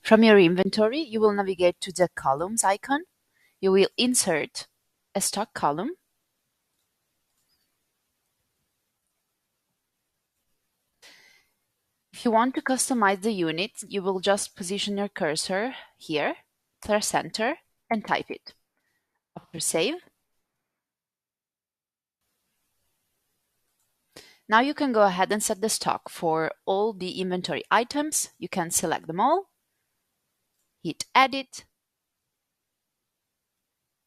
From your inventory, you will navigate to the columns icon. You will insert a stock column. If you want to customize the unit, you will just position your cursor here, press enter, and type it. After save, now you can go ahead and set the stock for all the inventory items. You can select them all, hit edit,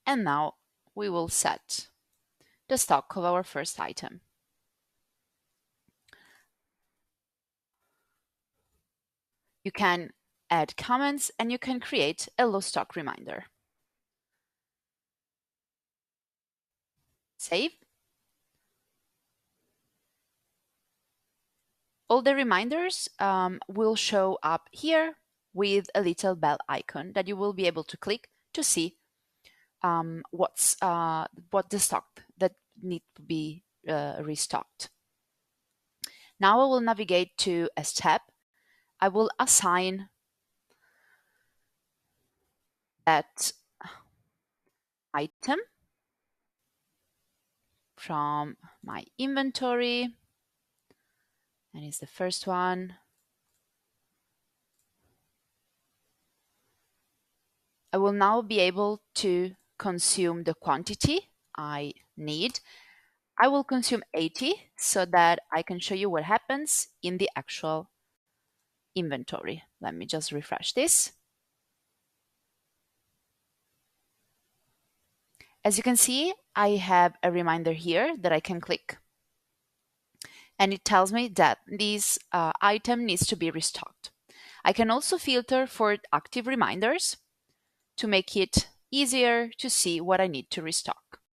and now we will set the stock of our first item. You can add comments and you can create a low stock reminder. Save. All the reminders will show up here with a little bell icon that you will be able to click to see what the stock that need to be restocked. Now I will navigate to a step. I will assign that item from my inventory, and it's the first one. I will now be able to consume the quantity I need. I will consume 80 so that I can show you what happens in the actual inventory. Let me just refresh this. As you can see, I have a reminder here that I can click. And it tells me that this item needs to be restocked. I can also filter for active reminders to make it easier to see what I need to restock.